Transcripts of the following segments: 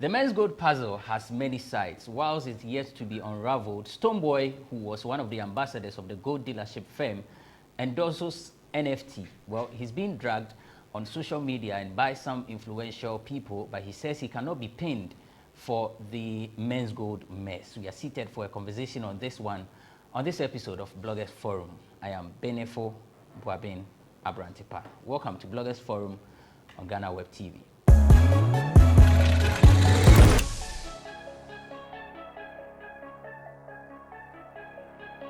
The Menzgold puzzle has many sides. Whilst it's yet to be unraveled, Stonebwoy, who was one of the ambassadors of the gold dealership firm, endorses NFT. Well, he's being dragged on social media and by some influential people, but he says he cannot be pinned for the Menzgold mess. We are seated for a conversation on this one, on this episode of Bloggers Forum. I am Benefo Buabin Abrantipa. Welcome to Bloggers Forum on GhanaWeb TV.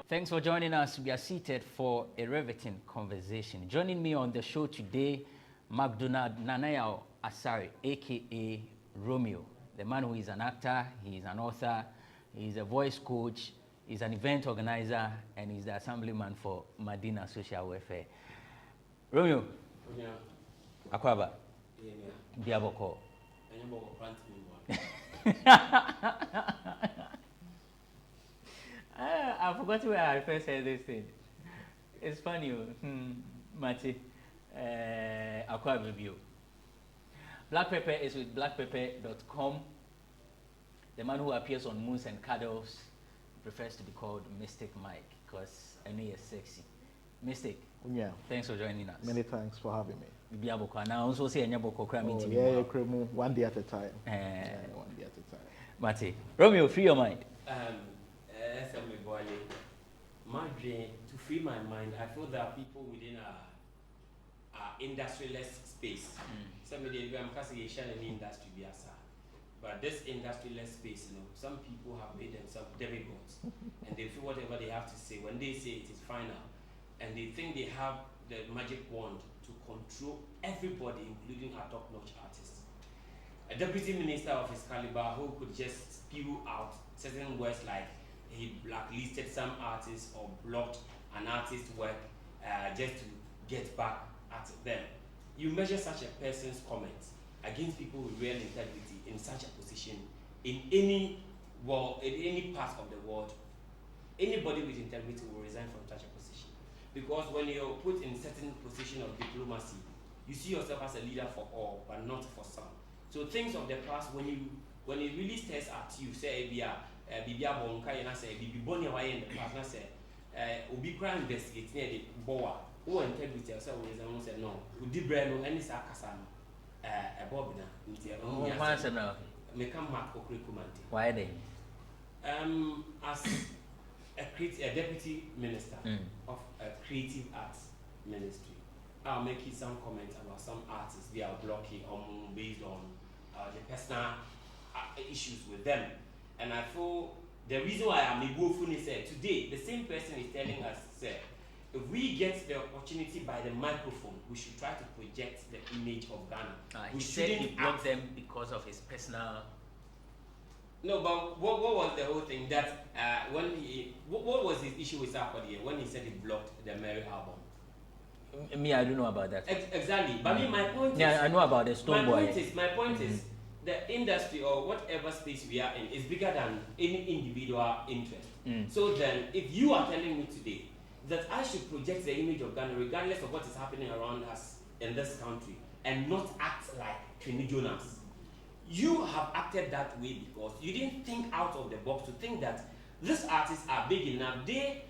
Thanks for joining us. We are seated for a riveting conversation. Joining me on the show today, McDonald Nanayao Asari, aka Romeo, the man who is an actor, he is an author, he is a voice coach, he's an event organizer, and he's the assemblyman for Madina Social Welfare. Romeo, Akwaba, Biaboko. I forgot where I first heard this thing. It's funny, Mati. Aqua review. Black Pepper is with blackpepper.com. The man who appears on Moons and Cuddles prefers to be called Mystic Mike because I know you're sexy. Mystic. Yeah. Thanks for joining us. Many thanks for having me. Now also say meeting. One day at a time. One day at a time. Mati. Romeo, free your mind. To free my mind, I feel there are people within our industrialist space. Somebody I'm casting any industry, but this industrialist space, some people have made themselves demigods, and they feel whatever they have to say when they say it is final, and they think they have the magic wand to control everybody, including our top-notch artists. A deputy minister of his caliber who could just spew out certain words like he blacklisted some artists or blocked an artist's work just to get back at them. You measure such a person's comments against people with real integrity in such a position in any world, in any part of the world, anybody with integrity will resign from such a position. Because when you're put in certain position of diplomacy, you see yourself as a leader for all, but not for some. So things of the past, when it really stares at you, say, Bibia Bonka, and I say, Bibi Bonia, in the past, and I say, Ubi Crown investigate near the Boa, who integrity yourself with them, say, no, Udi Breno, and this Akasan, a Bobina, make a mark or curriculum. Why they? As a deputy minister of a creative arts ministry, I'll make some comments about some artists they are blocking based on the personal issues with them. And I feel the reason why I'm able is today, the same person is telling us, if we get the opportunity by the microphone, we should try to project the image of Ghana. He said he blocked them because of his personal. No, but what was the whole thing that what was his issue with Sarkodie when he said he blocked the Mary album? Me, I don't know about that. Exactly, but my point is. Yeah, I know about the Stonebwoy. My point is, the industry or whatever space we are in is bigger than any individual interest. So then, if you are telling me today that I should project the image of Ghana regardless of what is happening around us in this country and not act like Trini Jonas, you have acted that way because you didn't think out of the box to think that these artists are big enough. They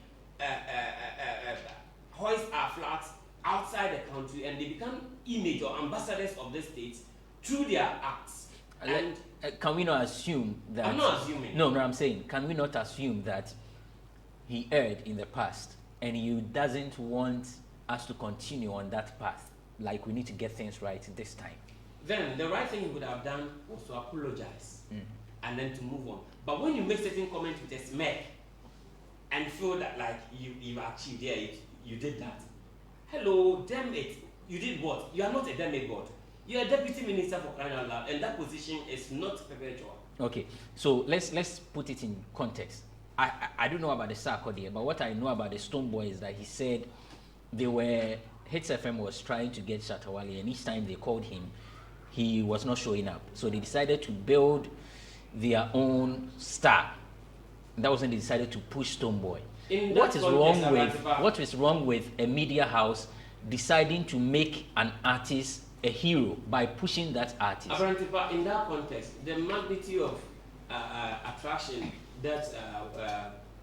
hoist our flags outside the country and they become image or ambassadors of the states through their acts. And can we not assume that? I'm not assuming. No, I'm saying, can we not assume that he erred in the past and he doesn't want us to continue on that path? Like we need to get things right this time. Then the right thing he would have done was to apologize and then to move on. But when you make certain comments with a smirk and feel that like you achieved you did that. Hello, damn it. You did what? You are not a demigod. You are a deputy minister for crying out loud, and that position is not perpetual. Okay, so let's put it in context. I don't know about the Sarkodie, but what I know about the Stonebwoy is that he said Hits FM was trying to get Shatawale, and each time they called him, he was not showing up. So they decided to build their own star. That was when they decided to push Stonebwoy. What is wrong with a media house deciding to make an artist a hero by pushing that artist. In that context, the magnitude of attraction that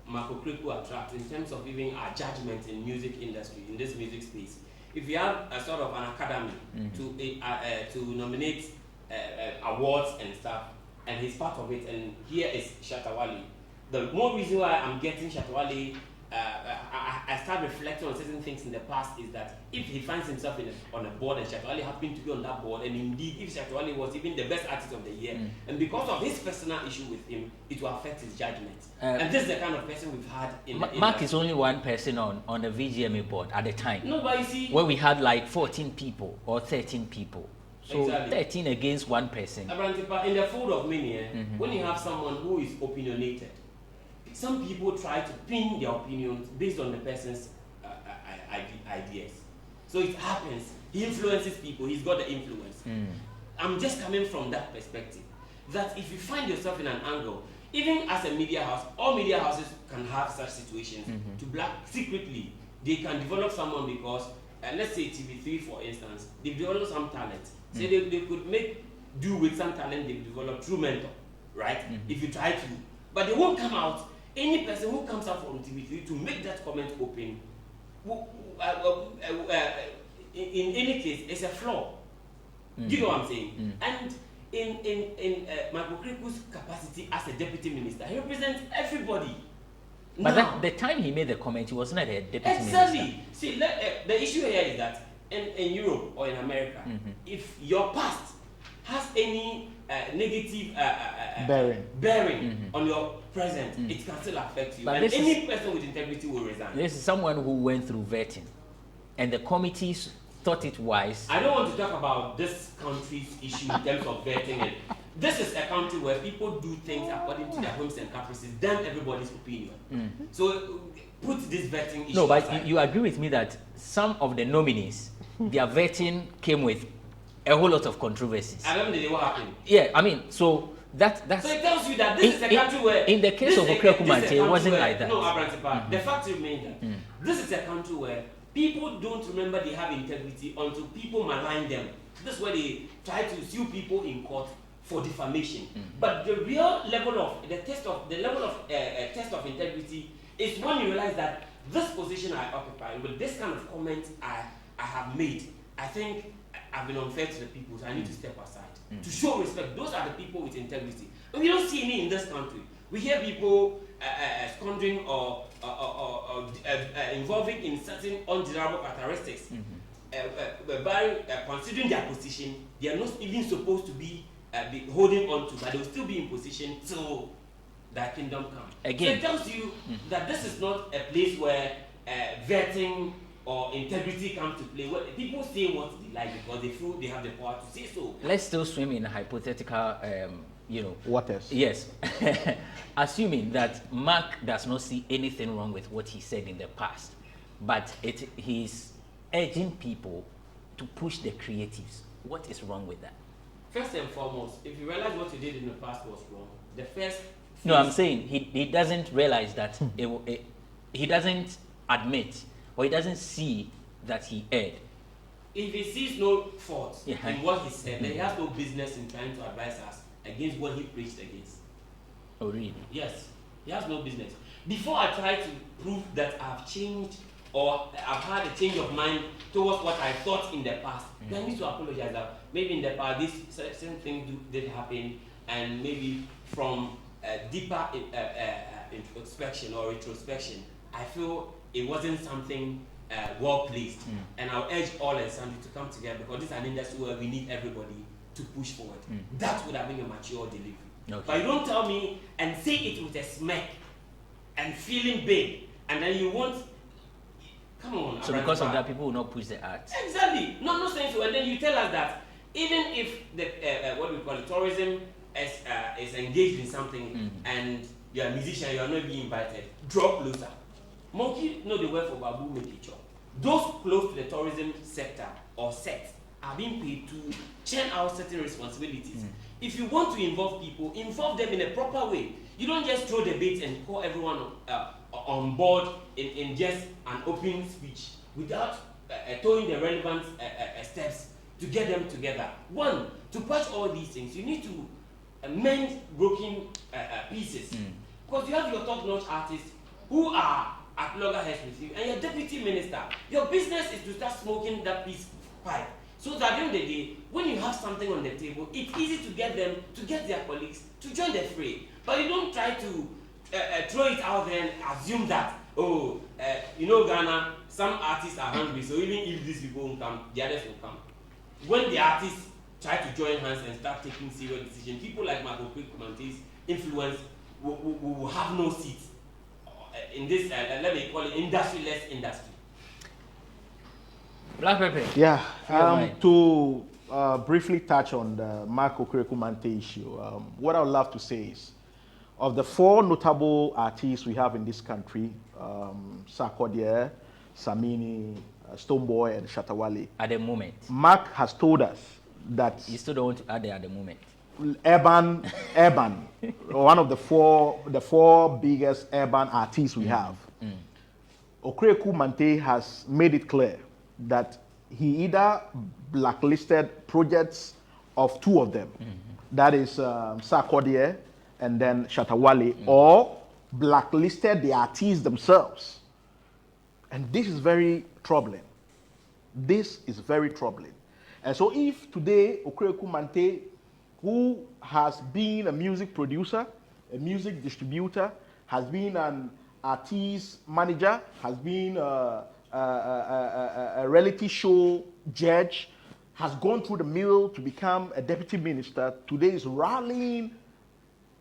Marco Creco attracts in terms of even our judgment in music industry, in this music space, if you have a sort of an academy to nominate awards and stuff, and he's part of it, and here is Shatta Wale. The more reason why I'm getting Shatta Wale, I start reflecting on certain things in the past is that if he finds himself on a board and Shatta Wale happened to be on that board, and indeed if Shatta Wale was even the best artist of the year, and because of his personal issue with him, it will affect his judgment. And this is the kind of person we've had in Mark is only one person on the VGMA board at the time. No, but you see, where we had like 14 people or 13 people. So exactly. 13 against one person. In the fold of many, when you have someone who is opinionated, some people try to pin their opinions based on the person's ideas. So it happens. He influences people. He's got the influence. I'm just coming from that perspective. That if you find yourself in an angle, even as a media house, all media houses can have such situations. To black secretly, they can develop someone because, let's say TV3 for instance, they've developed some talent. Say they could make do with some talent they've developed through mentor, right? If you try to, but they won't come out. Any person who comes out from TV3 to make that comment open, in any case, it's a flaw. Do you know what I'm saying? And in Marco Creco's capacity as a deputy minister, he represents everybody. But the time he made the comment, he was not a deputy minister. Exactly. See, the issue here is that in Europe or in America, if your past has any negative bearing on your present, it can still affect you. But and any person with integrity will resign. This is someone who went through vetting, and the committees thought it wise. I don't want to talk about this country's issue in terms of vetting. And this is a country where people do things according to their whims and caprices, than everybody's opinion. So put this vetting issue. No, but you agree with me that some of the nominees, their vetting came with a whole lot of controversies. I remember what happened. Yeah, I mean, so that's. So it tells you that this is a country where. In the case of Okreko Mante, it wasn't like that. No, Abrantepa, the fact remains that this is a country where people don't remember they have integrity until people malign them. This is where they try to sue people in court for defamation. But the real level of test of integrity is when you realize that this position I occupy with this kind of comments I have made, I think I've been unfair to the people, so I need to step aside to show respect. Those are the people with integrity, and we don't see any in this country. We hear people squandering or involving in certain undesirable characteristics. Considering their position, they are not even supposed to be holding on to, but they will still be in position till that kingdom comes. Again, so it tells you that this is not a place where vetting or integrity comes to play. Well, people say what they like because they feel they have the power to say so. Let's still swim in hypothetical, waters. Yes. Assuming that Mark does not see anything wrong with what he said in the past, but he's urging people to push the creatives. What is wrong with that? First and foremost, if you realize what you did in the past was wrong, the first... No, I'm saying he doesn't realize that, he doesn't admit, or he doesn't see that he erred. If he sees no fault in what he said, then he has no business in trying to advise us against what he preached against. Oh, really? Yes, he has no business. Before I try to prove that I've changed or I've had a change of mind towards what I thought in the past, then I need to apologize that maybe in the past this certain thing did happen, and maybe from deeper introspection or retrospection, I feel it wasn't something well placed. And I'll urge all and sundry to come together, because this is an industry where we need everybody to push forward. That would have been a mature delivery. Okay. But you don't tell me and say it with a smirk and feeling big, and then you want. Come on. So because of that, people will not push the art. Exactly. Not saying so. And then you tell us that even if the what we call it, tourism is engaged in something, and you're a musician, you are not being invited, draw closer. Monkey know the word for babu make it chop. Those close to the tourism sector or set are being paid to churn out certain responsibilities. If you want to involve people, involve them in a proper way. You don't just throw the bait and call everyone on board in just an open speech without towing the relevant steps to get them together. One, to patch all these things, you need to mend broken pieces. Because you have your top-notch artists who are at loggerheads with you, and your deputy minister, your business is to start smoking that peace pipe. So that at the end of the day, when you have something on the table, it's easy to get them, to get their colleagues to join the fray. But you don't try to throw it out there and assume that, oh, you know, Ghana, some artists are hungry, so even if these people won't come, the others will come. When the artists try to join hands and start taking serious decisions, people like Marco Mante's influence will have no seat in this, let me call it, industrialist industry. Black Pepper. Yeah, to briefly touch on the Marco Mante issue, what I would love to say is, of the 4 notable artists we have in this country, Sarkodie, Samini, Stonebwoy, and Shatawale. At the moment. Mark has told us that... You still don't want to add there at the moment. Urban, one of the four biggest urban artists we have. Okreku Mante has made it clear that he either blacklisted projects of 2 of them, that is Sarkodie and then Shatawale, or blacklisted the artists themselves. And this is very troubling. This is very troubling. And so if today Okreku Mante, who has been a music producer, a music distributor, has been an artist manager, has been a reality show judge, has gone through the mill to become a deputy minister, today is rallying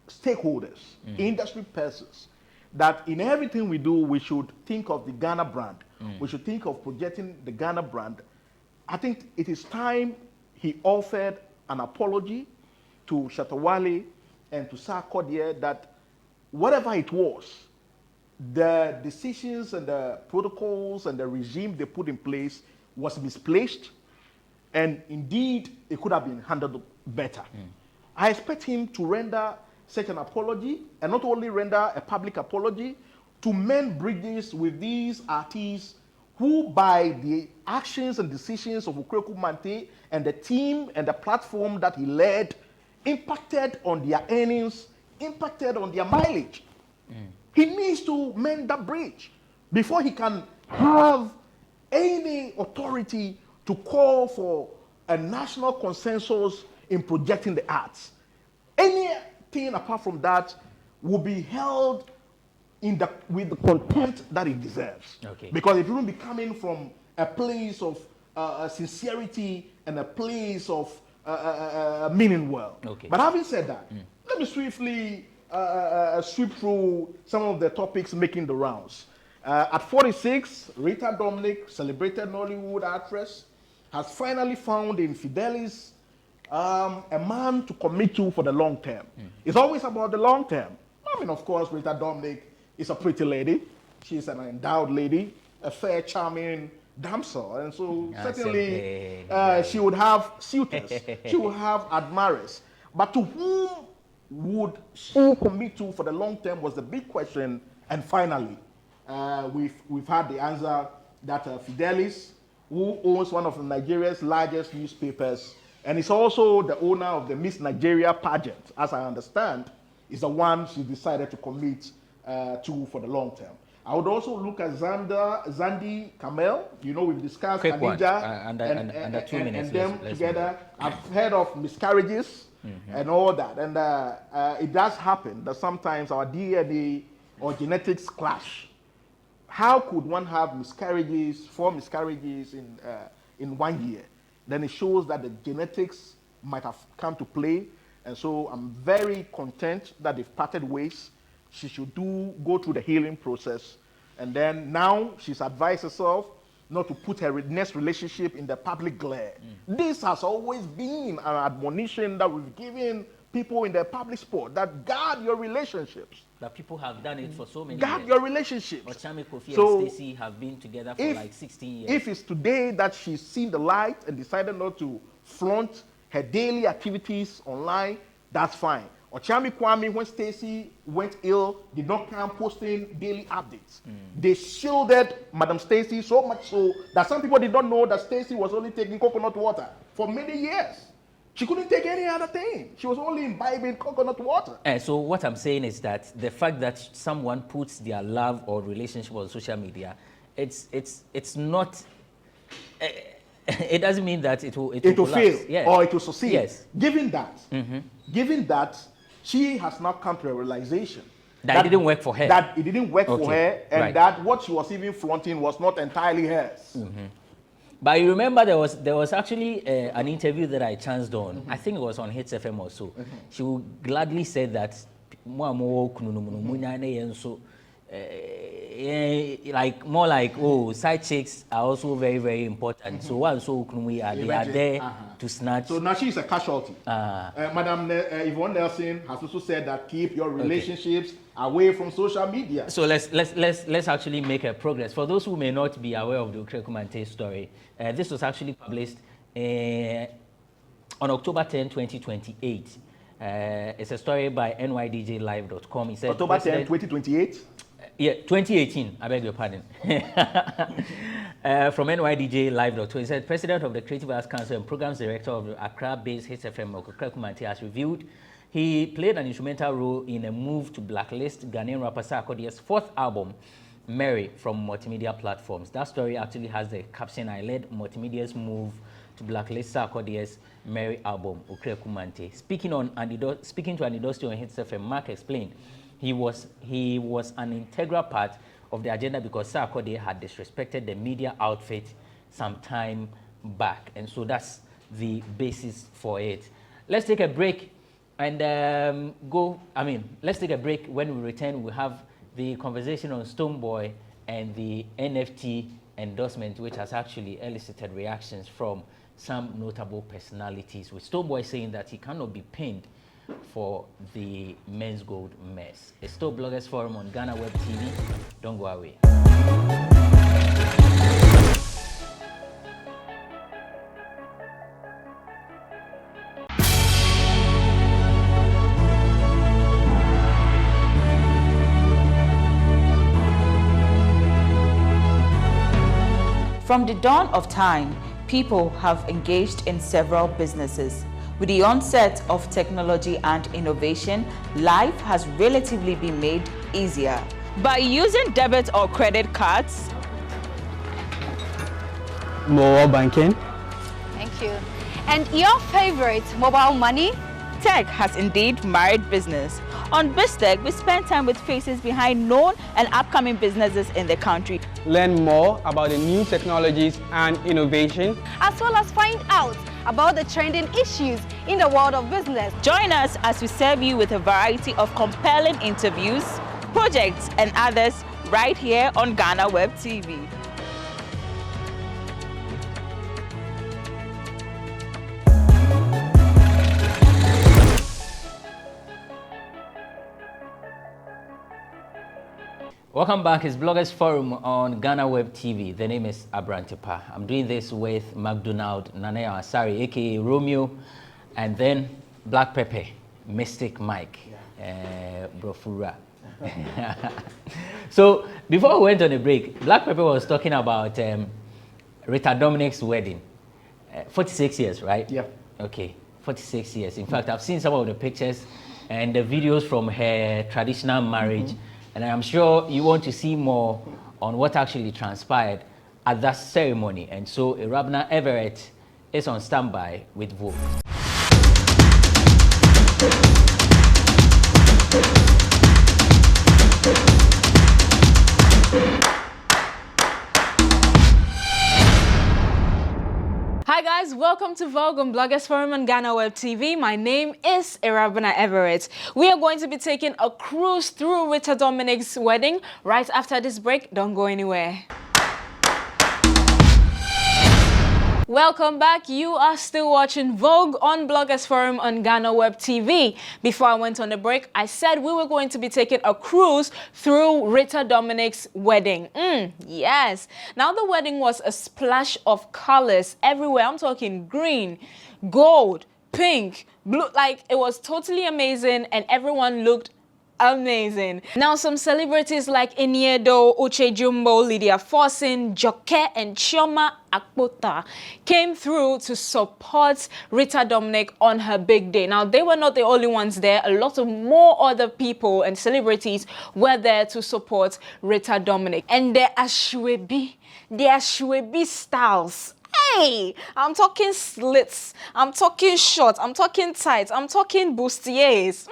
stakeholders, industry persons, that in everything we do, we should think of the Ghana brand. We should think of projecting the Ghana brand. I think it is time he offered an apology to Shatawale and to Sarkodie that whatever it was, the decisions and the protocols and the regime they put in place was misplaced, and indeed it could have been handled better. I expect him to render such an apology, and not only render a public apology, to mend bridges with these artists who, by the actions and decisions of Okreku Mante and the team and the platform that he led, impacted on their earnings, impacted on their mileage. He needs to mend that bridge before he can have any authority to call for a national consensus in projecting the arts. Anything apart from that will be held with the contempt that it deserves. Okay. Because it wouldn't be coming from a place of sincerity and a place of meaning well. Okay. But having said that, let me swiftly sweep through some of the topics making the rounds. At 46, Rita Dominic, celebrated Nollywood actress, has finally found in Fidelis a man to commit to for the long term. It's always about the long term. I mean, of course, Rita Dominic is a pretty lady. She's an endowed lady, a fair, charming damsel. And so certainly she would have suitors. She would have admirers. But to whom would she commit to for the long term was the big question. And finally, we've had the answer that Fidelis, who owns one of Nigeria's largest newspapers, and is also the owner of the Miss Nigeria pageant, as I understand, is the one she decided to commit to for the long term. I would also look at Zandi Kamel. You know, we've discussed Khadija and 2 minutes, and them together. I've heard of miscarriages and all that. And it does happen that sometimes our DNA or genetics clash. How could one have miscarriages, 4 miscarriages in 1 year? Then it shows that the genetics might have come to play. And so I'm very content that they've parted ways. She should go through the healing process. And then now she's advised herself not to put her next relationship in the public glare. This has always been an admonition that we've given people in the public sport, that guard your relationships. That people have done it for so many years. Guard your relationships. Ochame, Kofi, and Stacey have been together for like 16 years. If it's today that she's seen the light and decided not to flaunt her daily activities online, that's fine. Ochami Kwame, when Stacey went ill, did not come posting daily updates. They shielded Madam Stacey so much so that some people did not know that Stacey was only taking coconut water for many years. She couldn't take any other thing. She was only imbibing coconut water. So what I'm saying is that the fact that someone puts their love or relationship on social media, it's not. It doesn't mean that it will fail, yes, or it will succeed. Yes. Given that, she has now come to a realization that it didn't work for her. That it didn't work for her, and right. that what she was even flaunting was not entirely hers. But you remember there was actually an interview that I chanced on. I think it was on Hits FM or so. She would gladly say that like more like side chicks are also very, very important. So once they are there to snatch. So now she's a casualty. Madam Yvonne Nelson has also said that keep your relationships away from social media. So let's actually make a progress. For those who may not be aware of the Okreku Mante story, this was actually published on October 10, 2028. It's a story by nydjlive.com. He said October 10, 2028. Yeah, 2018, I beg your pardon. From nydjlive.com, he said, President of the Creative Arts Council and Programs Director of the Accra-based Hits FM, Okreku Mante, has revealed he played an instrumental role in a move to blacklist Ghanaian rapper Sarkodie's fourth album, Mary, from multimedia platforms. That story actually has the caption, I led multimedia's move to blacklist Sarkodie's Mary album, Okreku Mante. Speaking to an industry on Hits FM, Mark explained he was an integral part of the agenda because Sarkodie had disrespected the media outfit some time back. And so that's the basis for it. Let's take a break and let's take a break. When we return, we'll have the conversation on Stonebwoy and the NFT endorsement, which has actually elicited reactions from some notable personalities, with Stonebwoy saying that he cannot be pinned for the Menzgold mess. It's still Bloggers Forum on GhanaWeb TV. Don't go away. From the dawn of time, people have engaged in several businesses. With the onset of technology and innovation, life has relatively been made easier. By using debit or credit cards, mobile banking. Thank you. And your favorite, mobile money? tech has indeed married business. On Biz Tech, we spend time with faces behind known and upcoming businesses in the country. Learn more about the new technologies and innovation, as well as find out about the trending issues in the world of business. Join us as we serve you with a variety of compelling interviews, projects, and others right here on GhanaWeb TV. Welcome back. It's Bloggers Forum on GhanaWeb TV. The name is Abrantepa. I'm doing this with McDonald, Nanea Asari, aka Romeo, and then Black Pepper, Mystic Mike, Brofura. So before we went on a break, Black Pepper was talking about Rita Dominic's wedding. 46 years, right? Yeah. Okay, 46 years. In fact, I've seen some of the pictures and the videos from her traditional marriage. And I'm sure you want to see more on what actually transpired at that ceremony. And so Irabna Everett is on standby with Vogue. Hi guys, welcome to Vogue on Bloggers Forum on GhanaWeb TV. My name is Irabna Everett. We are going to be taking a cruise through Rita Dominic's wedding right after this break. Don't go anywhere. Welcome back. You are still watching Vogue on Bloggers Forum on GhanaWeb TV. Before I went on the break, I said we were going to be taking a cruise through Rita Dominic's wedding. Yes. Now the wedding was a splash of colors everywhere. I'm talking green, gold, pink, blue, like it was totally amazing and everyone looked amazing. Now some celebrities like Iniedo, Uche Jumbo, Lydia Forson, Joke and Chioma Akpota came through to support Rita Dominic on her big day. Now they were not the only ones there. A lot of more other people and celebrities were there to support Rita Dominic. And their ashwebi styles. Hey, I'm talking slits, I'm talking shorts, I'm talking tights, I'm talking bustiers.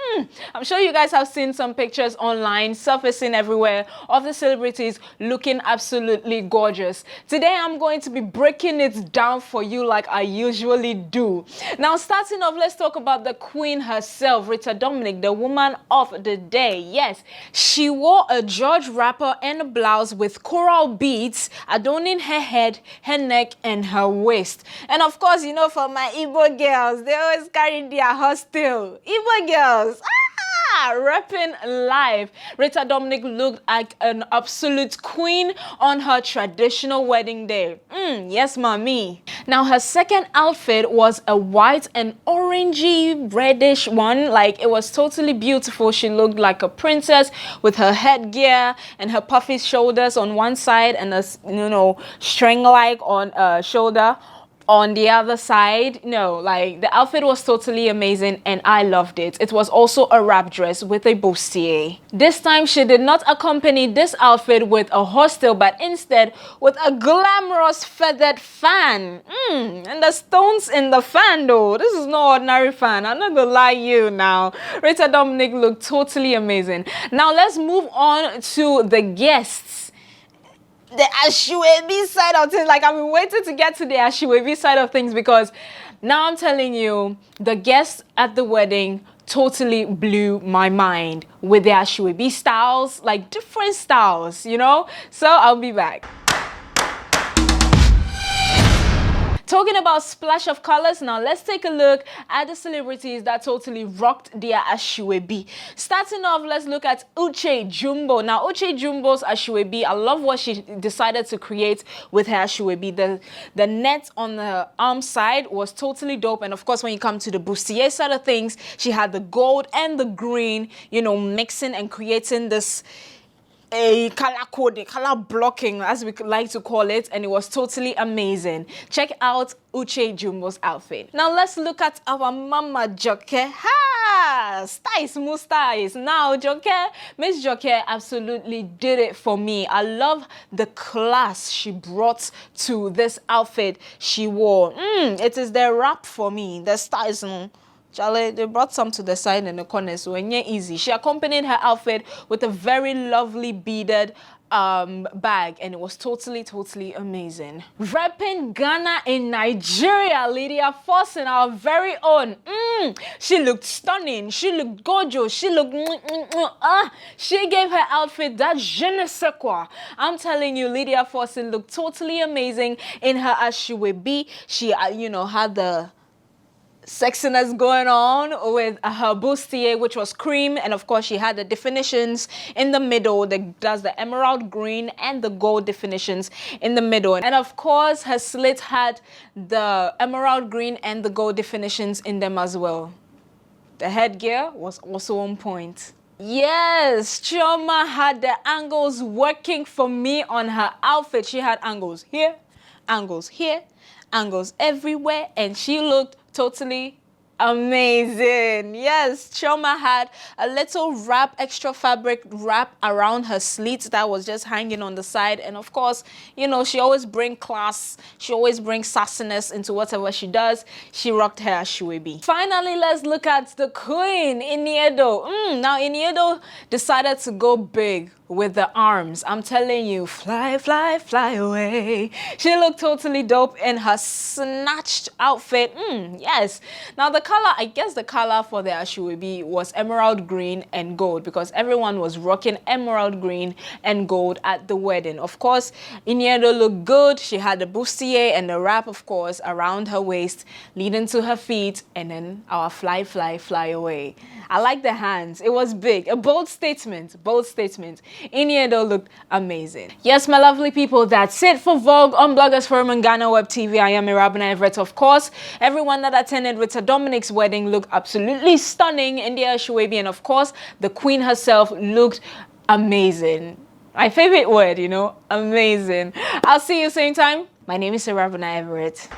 I'm sure you guys have seen some pictures online surfacing everywhere of the celebrities looking absolutely gorgeous. Today I'm going to be breaking it down for you like I usually do. Now starting off, let's talk about the queen herself, Rita Dominic, the woman of the day. Yes, she wore a George wrapper and a blouse with coral beads adorning her head, her neck, and her waist. And of course, you know, for my Igbo girls, they always carry their hostel. Igbo girls, repping live. Rita Dominic looked like an absolute queen on her traditional wedding day. Yes, mommy. Now her second outfit was a white and orangey reddish one. Like, it was totally beautiful. She looked like a princess with her headgear and her puffy shoulders on one side and a, you know, string like on shoulder on the other side. No, like the outfit was totally amazing and I loved it. It was also a wrap dress with a bustier. This time she did not accompany this outfit with a hostel, but instead with a glamorous feathered fan. And the stones in the fan though, this is no ordinary fan. I'm not gonna lie you now. Rita Dominic looked totally amazing. Now let's move on to the guests. The Ashwebi side of things. Like, I've been waiting to get to the Ashwebi side of things because now I'm telling you, the guests at the wedding totally blew my mind with their Ashwebi styles, like different styles, you know? So I'll be back. Talking about splash of colors, now let's take a look at the celebrities that totally rocked their ashwebi. Starting off, let's look at Uche Jumbo. Now, Uche Jumbo's ashwebi, I love what she decided to create with her ashwebi. The net on the arm side was totally dope. And of course, when you come to the bustier side of things, she had the gold and the green, you know, mixing and creating this a color code, color blocking, as we like to call it, and it was totally amazing. Check out Uche Jumbo's outfit. Now let's look at our mama Joke. Styles, styles. Now Joke, Miss Joke absolutely did it for me. I love the class she brought to this outfit she wore. It is the wrap for me. The styles. Charlie, they brought some to the side and the corners, so it easy. She accompanied her outfit with a very lovely beaded bag, and it was totally amazing. Repping Ghana in Nigeria, Lydia Forson, our very own. She looked stunning. She looked gorgeous. She looked she gave her outfit that je ne sais quoi. I'm telling you, Lydia Forson looked totally amazing in her ashwebi. She, you know, had the sexiness going on with her bustier, which was cream, and of course she had the definitions in the middle. That's the emerald green and the gold definitions in the middle, and of course her slit had the emerald green and the gold definitions in them as well. The headgear was also on point. Yes, Chioma had the angles working for me on her outfit. She had angles here, angles everywhere, and she looked totally amazing. Yes, Chioma had a little wrap, extra fabric wrap around her slits that was just hanging on the side. And of course, you know, she always brings class. She always brings sassiness into whatever she does. She rocked her ashwebi. Finally, let's look at the queen, Iniedo. Now, Iniedo decided to go big with the arms. I'm telling you, fly, fly, fly away. She looked totally dope in her snatched outfit. Yes. Now the color, I guess the color for the ashwebi was emerald green and gold, because everyone was rocking emerald green and gold at the wedding. Of course, Iniedo looked good. She had the bustier and the wrap, of course, around her waist, leading to her feet, and then our fly, fly, fly away. I like the hands. It was big. A bold statement. Bold statement. Iniedo looked amazing. Yes, my lovely people, that's it for Vogue on Bloggers Forum on GhanaWeb TV. I am Irabina Everett, of course. Everyone that attended Rita Dominic's wedding looked absolutely stunning in their Shuebi, and of course, the Queen herself looked amazing. My favorite word, you know, amazing. I'll see you same time. My name is Irabina Everett.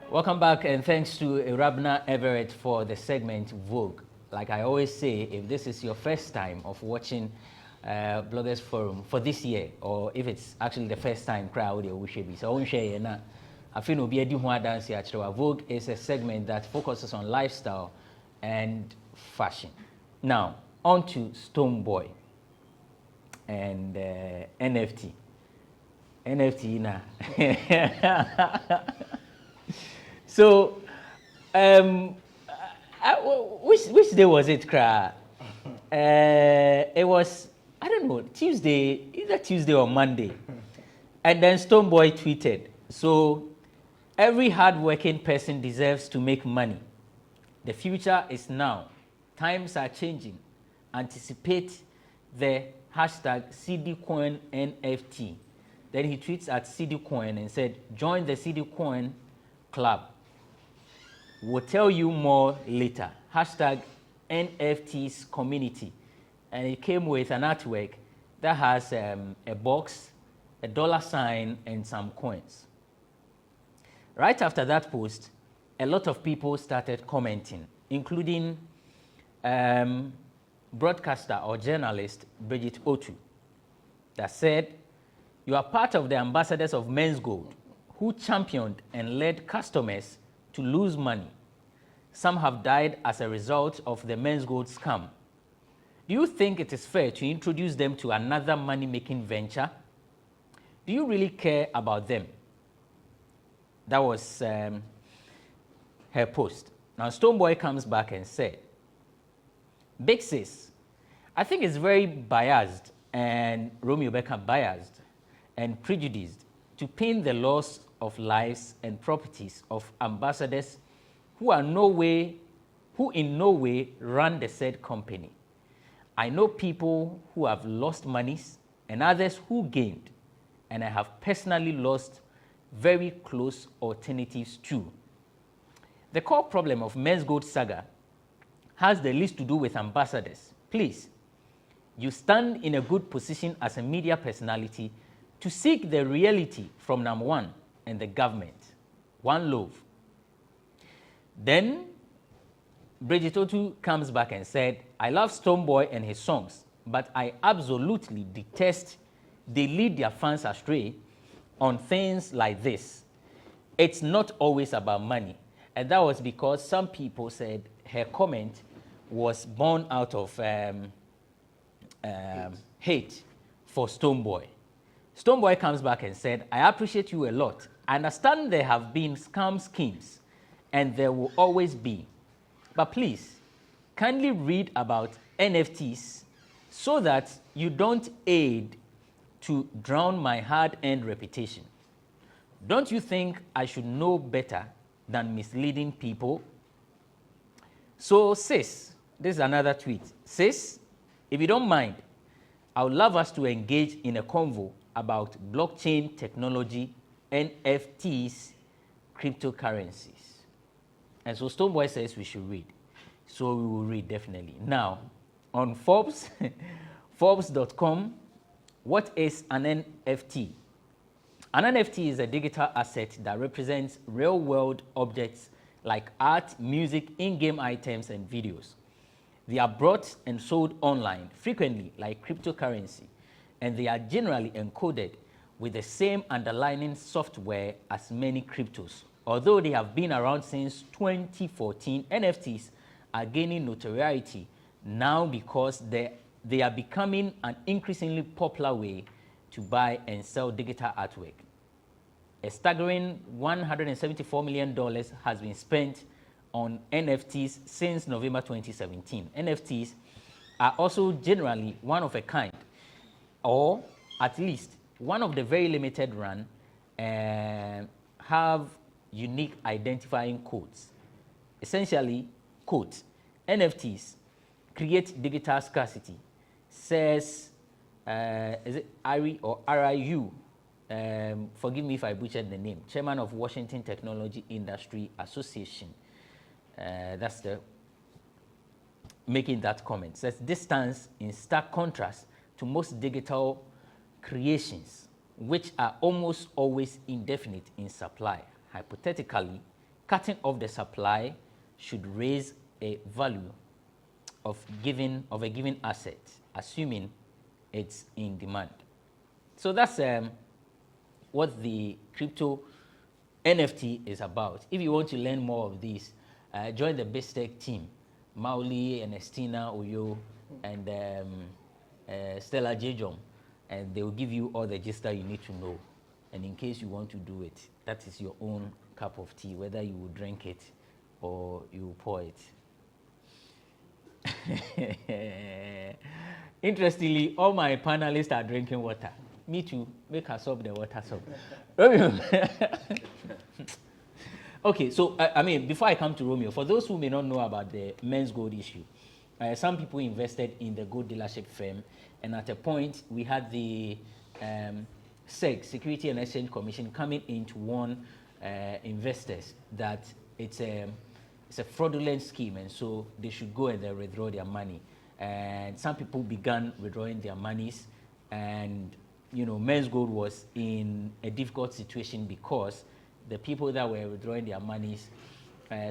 Welcome back, and thanks to Irabina Everett for the segment Vogue. Like I always say, if this is your first time of watching Bloggers Forum for this year, or if it's actually the first time crowd we should be. So I feel no be dance here. Vogue is a segment that focuses on lifestyle and fashion. Now, on to Stonebwoy and NFT. NFT now. So, which day was it, Kra? It was, I don't know, Tuesday, either Tuesday or Monday. And then Stonebwoy tweeted, so every hardworking person deserves to make money. The future is now. Times are changing. Anticipate the hashtag CDCoin NFT. Then he tweets at CDCoin and said, join the CDCoin club. We'll tell you more later. Hashtag NFTs community. And it came with an artwork that has a box, a $sign, and some coins. Right after that post, a lot of people started commenting, including broadcaster or journalist Bridget Otu, that said, you are part of the ambassadors of Menzgold, who championed and led customers to lose money. Some have died as a result of the Menzgold scam. Do you think it is fair to introduce them to another money-making venture? Do you really care about them? That was her post. Now, Stonebwoy comes back and said, Big sis, I think it's very biased and Romeo Becker biased and prejudiced to paint the loss of lives and properties of ambassadors who in no way run the said company. I know people who have lost monies and others who gained, and I have personally lost very close alternatives too. The core problem of Menzgold saga has the least to do with ambassadors. Please, you stand in a good position as a media personality to seek the reality from number one and the government. One love. Then Bridget Otu comes back and said, I love Stonebwoy and his songs, but I absolutely detest they lead their fans astray on things like this. It's not always about money. And that was because some people said her comment was born out of hate for Stonebwoy. Stonebwoy comes back and said, I appreciate you a lot. I understand there have been scam schemes, and there will always be. But please, kindly read about NFTs so that you don't aid to drown my hard-earned reputation. Don't you think I should know better than misleading people? So, sis, this is another tweet. Sis, if you don't mind, I would love us to engage in a convo about blockchain technology, NFTs, cryptocurrencies. And so Stonebwoy says we should read. So we will read definitely. Now, on Forbes, Forbes.com, what is an NFT? An NFT is a digital asset that represents real-world objects like art, music, in-game items, and videos. They are bought and sold online, frequently like cryptocurrency, and they are generally encoded with the same underlying software as many cryptos. Although they have been around since 2014, NFTs are gaining notoriety now because they are becoming an increasingly popular way to buy and sell digital artwork. A staggering $174 million has been spent on NFTs since November 2017. NFTs are also generally one of a kind, or at least one of the very limited run, and have unique identifying codes. Essentially, quote, NFTs create digital scarcity, says, is it RI or RIU? Forgive me if I butchered the name. Chairman of Washington Technology Industry Association. That's the making that comment. Says this stands in stark contrast to most digital creations, which are almost always indefinite in supply. Hypothetically, cutting off the supply should raise a value of a given asset, assuming it's in demand. So that's what the crypto NFT is about. If you want to learn more of these, join the Biz Tech team. Mauli and Estina Oyo and Stella Jejom, and they will give you all the gist that you need to know. And in case you want to do it, that is your own cup of tea, whether you will drink it or you will pour it. Interestingly, all my panelists are drinking water. Me too. Make us up the water soap. Okay, so I mean, before I come to Romeo, for those who may not know about the Menzgold issue, some people invested in the gold dealership firm, and at a point we had the SEC, Security and Exchange Commission, coming in to warn investors that it's a fraudulent scheme, and so they should go and withdraw their money. And some people began withdrawing their monies, and you know, Menzgold was in a difficult situation because the people that were withdrawing their monies,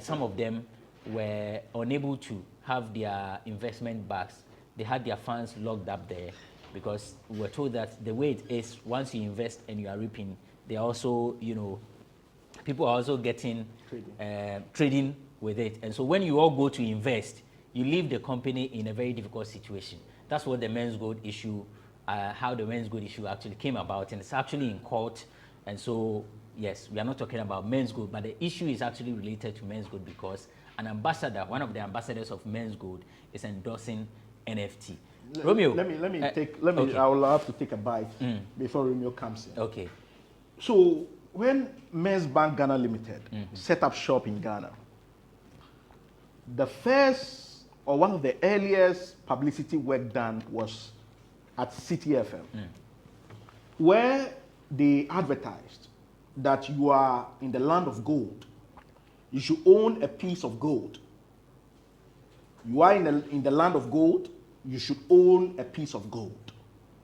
some of them were unable to have their investment backs. They had their funds locked up there because we were told that the way it is, once you invest and you are reaping, they are also, you know, people are also getting trading with it. And so when you all go to invest, you leave the company in a very difficult situation. That's what the Menzgold issue, how the Menzgold issue actually came about, and it's actually in court. And so, yes, we are not talking about Menzgold, but the issue is actually related to Menzgold because an ambassador, one of the ambassadors of Menzgold, is endorsing NFT. Romeo, I will have to take a bite before Romeo comes in. Okay. So when Menzbank Ghana Limited set up shop in Ghana, the first or one of the earliest publicity work done was at City FM, where they advertised that you are in the land of gold. You should own a piece of gold. You are in the land of gold. You should own a piece of gold.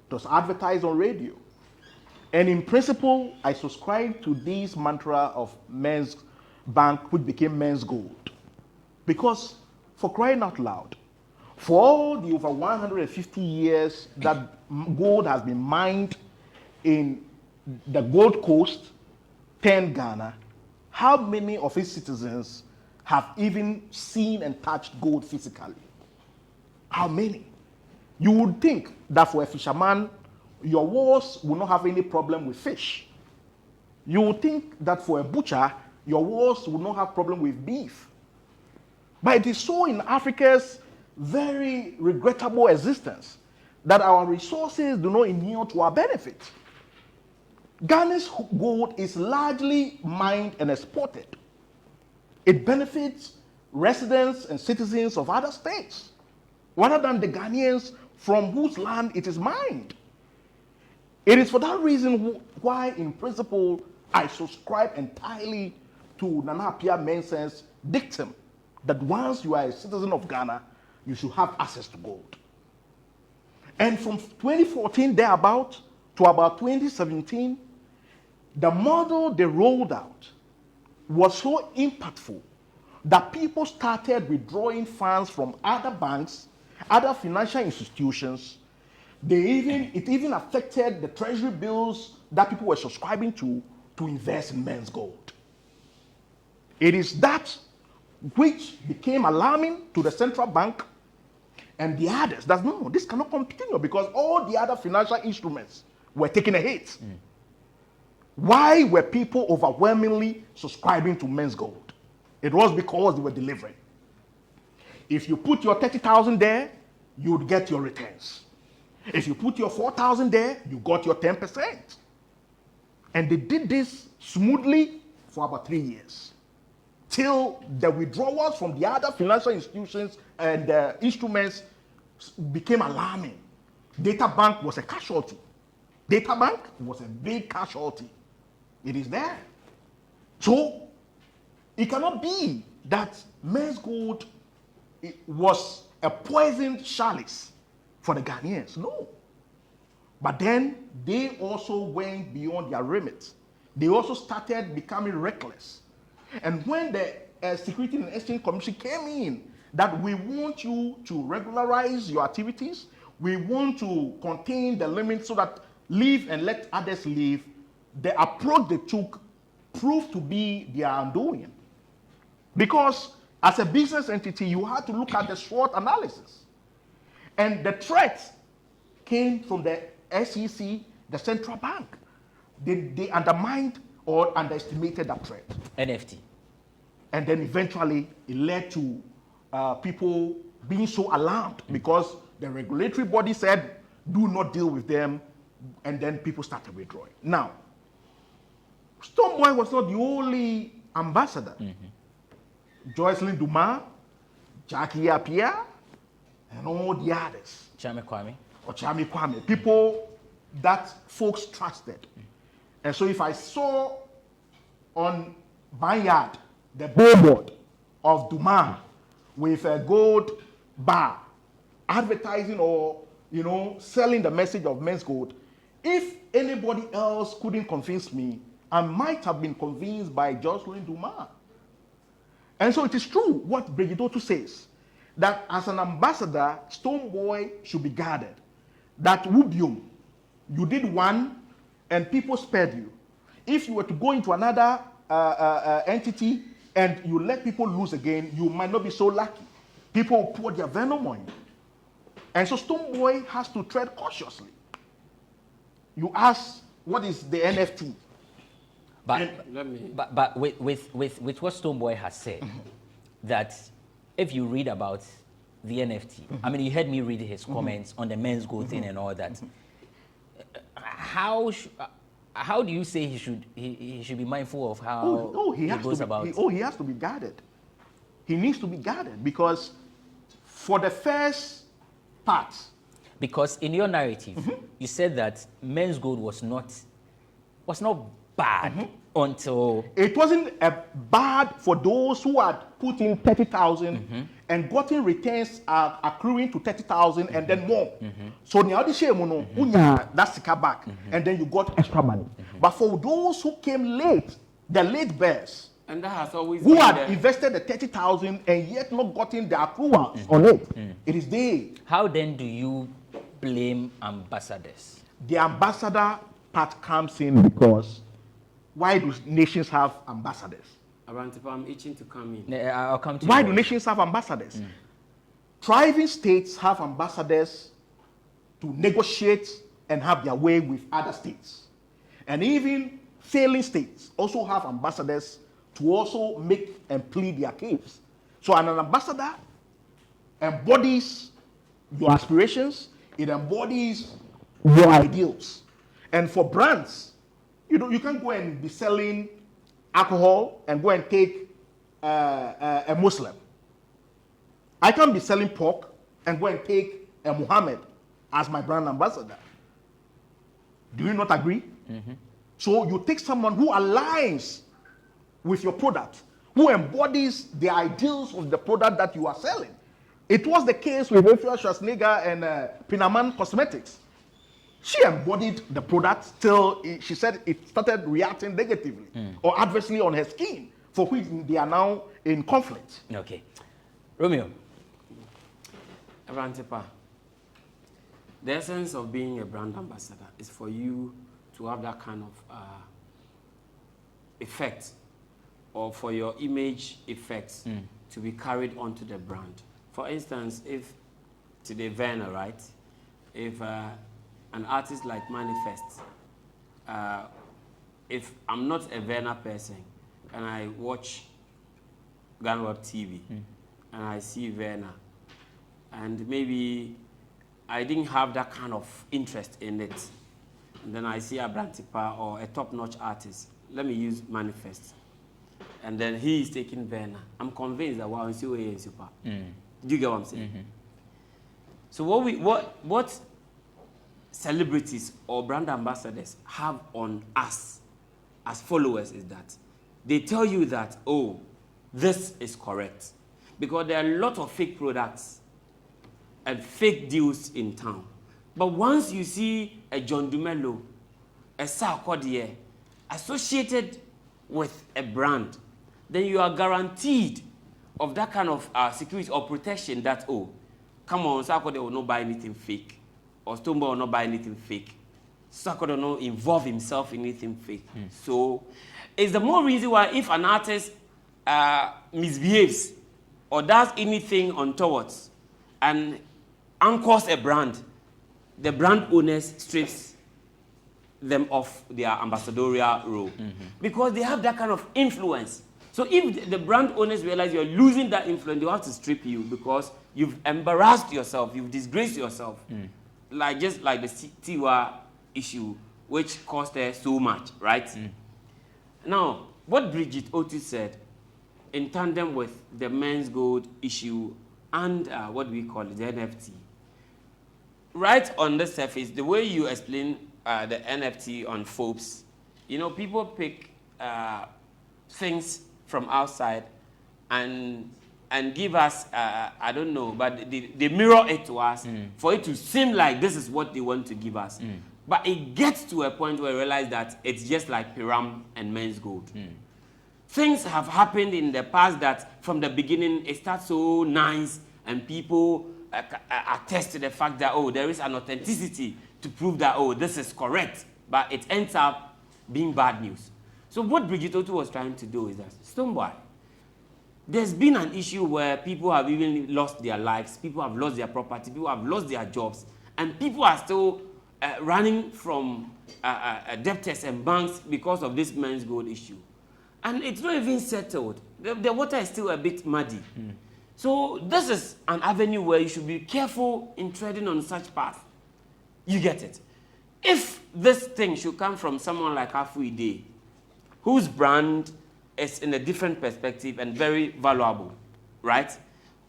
It was advertised on radio. And in principle, I subscribe to this mantra of Menzbank, which became Menzgold. Because for crying out loud, for all the over 150 years that gold has been mined in the Gold Coast, Ghana, how many of its citizens have even seen and touched gold physically? How many? You would think that for a fisherman, your walls will not have any problem with fish. You would think that for a butcher, your walls will not have problem with beef. But it is so in Africa's very regrettable existence that our resources do not inure to our benefit. Ghana's gold is largely mined and exported. It benefits residents and citizens of other states, rather than the Ghanaians from whose land it is mined. It is for that reason why, in principle, I subscribe entirely to Nana Appiah Mensah's dictum that once you are a citizen of Ghana, you should have access to gold. And from 2014 thereabout to about 2017, the model they rolled out was so impactful that people started withdrawing funds from other banks, other financial institutions. It even affected the treasury bills that people were subscribing to invest in Menzgold. It is that which became alarming to the central bank and the others. That's no, this cannot continue because all the other financial instruments were taking a hit. Why were people overwhelmingly subscribing to Menzgold? It was because they were delivering. If you put your 30,000 there, you would get your returns. If you put your 4,000 there, you got your 10%. And they did this smoothly for about 3 years, till the withdrawals from the other financial institutions and instruments became alarming. Data bank was a casualty. Data bank was a big casualty. It is there. So it cannot be that Menzgold was a poisoned chalice for the Ghanaians. No. But then they also went beyond their remit. They also started becoming reckless. And when the Security and Exchange Commission came in, that we want you to regularize your activities, we want to contain the limits so that live and let others live, the approach they took proved to be their undoing. Because as a business entity, you had to look at the SWOT analysis. And the threat came from the SEC, the central bank. They undermined or underestimated that threat. NFT. And then eventually it led to people being so alarmed because the regulatory body said, do not deal with them, and then people started withdrawing. Now, Stonebwoy was not the only ambassador. Joycelyn Dumas, Jackie Appiah, and all the others. Chame Kwame, people that folks trusted. And so if I saw on Vineyard the billboard of Dumas with a gold bar advertising or selling the message of Menzgold, if anybody else couldn't convince me, I might have been convinced by Joycelyn Dumas. And so it is true what Brigidotu says, that as an ambassador, Stonebwoy should be guarded. That Wubium, you did one and people spared you. If you were to go into another entity and you let people lose again, you might not be so lucky. People will pour their venom on you. And so Stonebwoy has to tread cautiously. You ask, what is the NFT? But with what Stonebwoy has said, that if you read about the NFT, I mean, you heard me read his comments on the Menzgold thing and all that. How do you say he should be mindful of how he goes about? He has to be guarded. He needs to be guarded because for the first part. Because in your narrative, you said that Menzgold was not bad until... It wasn't bad for those who had put in 30,000 and gotten returns accruing to 30,000 and then more. So that's the back, and then you got extra money. But for those who came late, the late bears, and that has always who had invested the 30,000 and yet not gotten the accruals on it, it is they. How then do you blame ambassadors? The ambassador part comes in because why do nations have ambassadors? I'm itching to come in. I'll come to Why you. do nations have ambassadors? Thriving states have ambassadors to negotiate and have their way with other states. And even failing states also have ambassadors to also make and plead their case. So an ambassador embodies your aspirations, it embodies your ideals. And for brands, you can't go and be selling alcohol and go and take a Muslim. I can't be selling pork and go and take a Muhammad as my brand ambassador. Do you not agree? So you take someone who aligns with your product, who embodies the ideals of the product that you are selling. It was the case with Rachel Schwarzenegger and Pinaman Cosmetics. She embodied the product till she said it started reacting negatively or adversely on her skin, for which they are now in conflict. Okay. Romeo. Avantepa, the essence of being a brand ambassador is for you to have that kind of effect, or for your image effects to be carried onto the brand. For instance, if today Werner, right? If an artist like Manifest, if I'm not a Werner person and I watch GhanaWeb TV and I see Werner, and maybe I didn't have that kind of interest in it, and then I see a Brantipa or a top-notch artist, let me use Manifest, and then he is taking Werner, I'm convinced that wow, do you get what I'm saying? So what celebrities or brand ambassadors have on us as followers is that they tell you that, oh, this is correct. Because there are a lot of fake products and fake deals in town. But once you see a John Dumelo, a Sarkodie associated with a brand, then you are guaranteed of that kind of security or protection that, oh, come on, Sarkodie will not buy anything fake. Or Stonebwoy will not buy anything fake. Sarkodie will not involve himself in anything fake. So it's the more reason why if an artist misbehaves or does anything untoward and anchors a brand, the brand owners strips them off their ambassadorial role. Because they have that kind of influence. So if the brand owners realize you're losing that influence, they have to strip you because you've embarrassed yourself, you've disgraced yourself. Just like the Tiwa issue, which cost her so much, right? Now, what Bridget Otis said in tandem with the Menzgold issue and what do we call it, the NFT. Right on the surface, the way you explain the NFT on Forbes, you know, people pick things from outside and give us, I don't know, but they mirror it to us for it to seem like this is what they want to give us. But it gets to a point where you realize that it's just like Piram and Menzgold. Things have happened in the past that from the beginning it starts so nice and people attest to the fact that, oh, there is an authenticity to prove that, oh, this is correct. But it ends up being bad news. So what Bridget Otu was trying to do is that, Stonebwoy, there's been an issue where people have even lost their lives, people have lost their property, people have lost their jobs, and people are still running from debtors and banks because of this Menzgold issue. And it's not even settled. The water is still a bit muddy. So this is an avenue where you should be careful in treading on such path. You get it? If this thing should come from someone like Afuide, whose brand is in a different perspective and very valuable, right?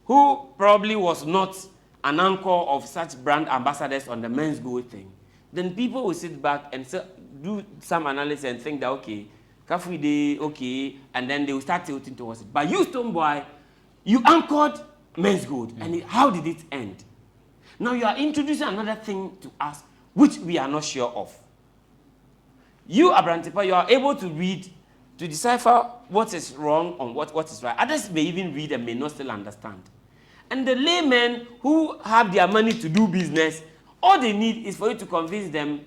Who probably was not an anchor of such brand ambassadors on the Menzgold thing, then people will sit back and do some analysis and think that, okay, Afuide, okay, and then they will start tilting towards it. But you, Stonebwoy, you anchored Menzgold, and how did it end? Now you are introducing another thing to us, which we are not sure of. You, Abrantepa, you are able to read, to decipher what is wrong and what is right. Others may even read and may not still understand. And the laymen who have their money to do business, all they need is for you to convince them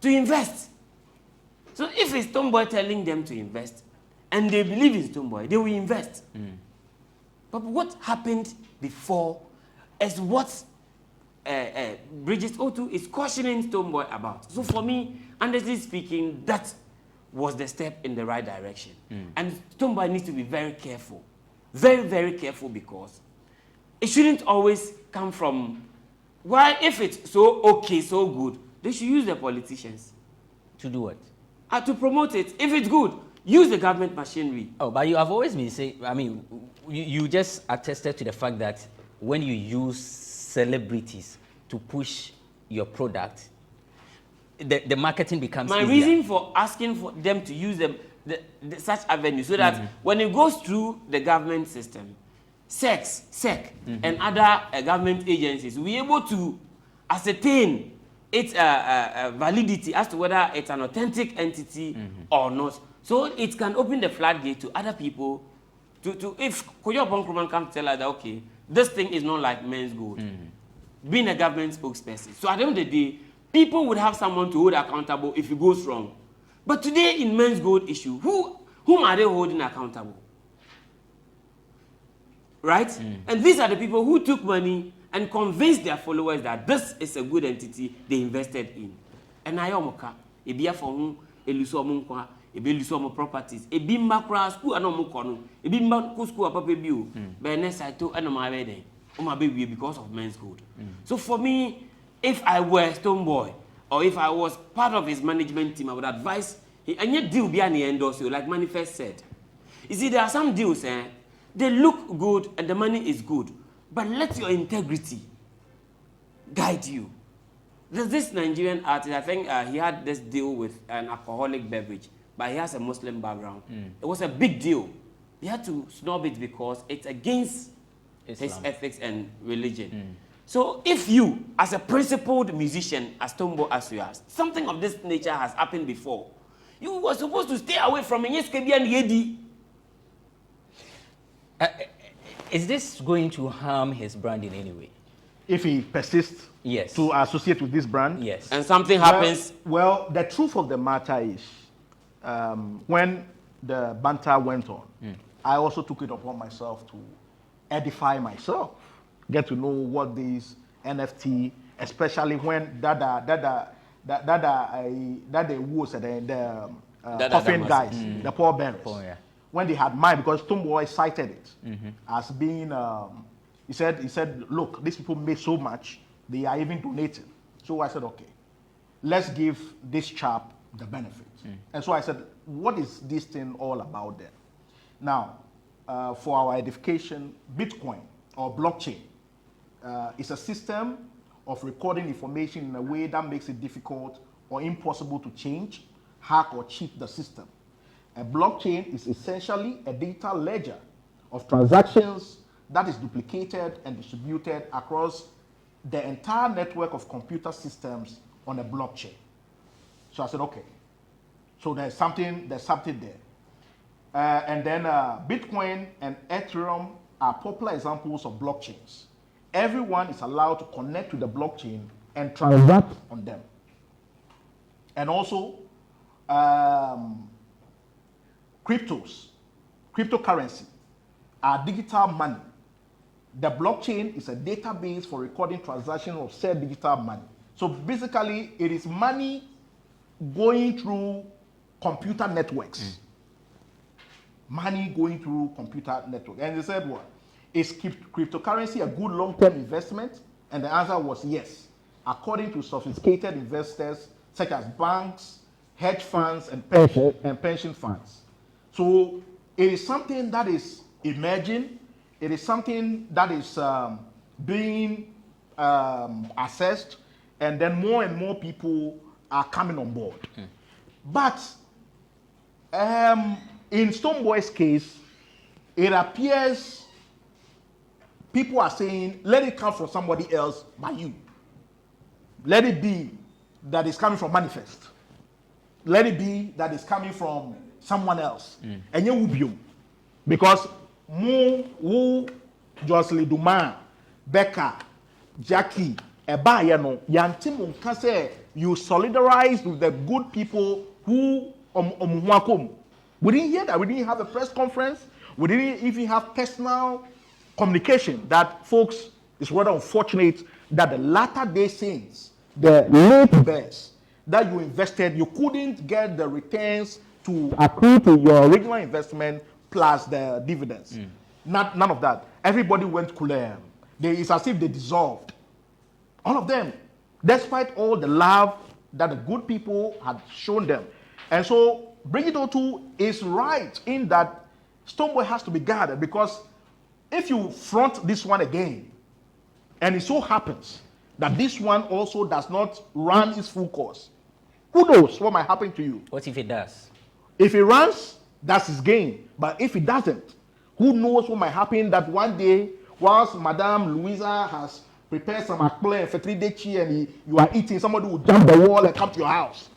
to invest. So if it's Stonebwoy telling them to invest, and they believe in Stonebwoy, they will invest. But what happened before is what Bridget Otu is cautioning Stonebwoy about. So for me, honestly speaking, that was the step in the right direction. And Stonebwoy needs to be very careful. Very, very careful, because it shouldn't always come from, why, if it's so okay, so good, they should use the politicians. To do what? To promote it. If it's good, use the government machinery. Oh, but you have always been saying, I mean, you just attested to the fact that when you use celebrities to push your product, the marketing becomes My easier. reason for asking for them to use them, such avenues, so that when it goes through the government system, SEC, and other government agencies, we're able to ascertain its validity as to whether it's an authentic entity or not. So it can open the floodgate to other people to if Koyo Bonkuman can tell us that, okay, this thing is not like Menzgold, being a government spokesperson. So at the end of the day, people would have someone to hold accountable if it goes wrong. But today in Menzgold issue, whom are they holding accountable? Right? And these are the people who took money and convinced their followers that this is a good entity they invested in. And I am okay. Ebia for whom eluso munkwa, ebe eluso mo properties, ebi makra school ano mukono, ebi makro school apapa bio. Be next I to ano ma be den. O ma be because of Menzgold. So for me, if I were Stonebwoy, or if I was part of his management team, I would advise and yet deal behind the endorse, like Manifest said. You see, there are some deals, they look good and the money is good, but let your integrity guide you. There's this Nigerian artist, I think he had this deal with an alcoholic beverage, but he has a Muslim background. It was a big deal. He had to snub it because it's against his ethics and religion. So if you, as a principled musician, as Stonebwoy as you are, something of this nature has happened before, you were supposed to stay away from Nyekebi and Yedi. Is this going to harm his brand in any way? If he persists to associate with this brand? Yes. And something happens? Well, the truth of the matter is, when the banter went on, I also took it upon myself to edify myself, get to know what these NFT, especially when Dada was the coffin guys, the poor bearers. When they had mine, because Stonebwoy cited it as being, he said, look, these people made so much, they are even donating. So I said, okay, let's give this chap the benefit. And so I said, what is this thing all about then? Now, for our edification, Bitcoin or blockchain is a system of recording information in a way that makes it difficult or impossible to change, hack, or cheat the system. A blockchain is essentially a data ledger of transactions that is duplicated and distributed across the entire network of computer systems on a blockchain. So I said, okay, so there's something there. And then Bitcoin and Ethereum are popular examples of blockchains. Everyone is allowed to connect to the blockchain and transact on them. And also, cryptocurrency are digital money. The blockchain is a database for recording transactions of said digital money. So basically, it is money going through computer networks. Money going through computer network. And they said, what? Is cryptocurrency a good long-term investment? And the answer was yes, according to sophisticated investors such as banks, hedge funds, and pension funds. So it is something that is emerging. It is something that is being assessed, and then more and more people are coming on board. But in Stonebwoy's case, it appears people are saying, let it come from somebody else but you. Let it be that it's coming from Manifest. Let it be that it's coming from someone else. And you will be. Because Mu, Jocelyn Dumas, Becca, Jackie, Eba, Yantim can say you solidarize with the good people who we didn't hear that. We didn't have a press conference. We didn't even have personal communication. That, folks, is rather unfortunate that the latter day saints, the late bears that you invested, you couldn't get the returns to accrue to your original investment plus the dividends. None of that. Everybody went cooler. It's as if they dissolved. All of them, despite all the love that the good people had shown them. And so Bridget Otu is right in that Stonebwoy has to be guarded, because if you front this one again, and it so happens that this one also does not run its full course, who knows what might happen to you? What if it does? If it runs, that's his gain. But if it doesn't, who knows what might happen? That one day, whilst Madame Louisa has prepared some akple and fetri and you are eating, somebody will jump the wall and come to your house.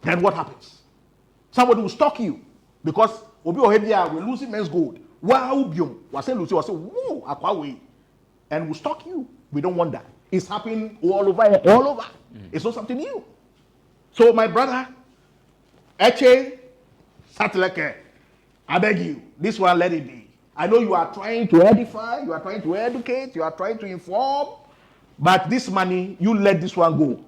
Then what happens? Somebody will stalk you, because Obi Ohebia will lose Menzgold. Wow, biom. Was say Lucy was say, woo, akwawe, and will stalk you. We don't want that. It's happening all over. It's not something new. So my brother, Eche, Satleke, I beg you, this one let it be. I know you are trying to edify, you are trying to educate, you are trying to inform, but this money, you let this one go.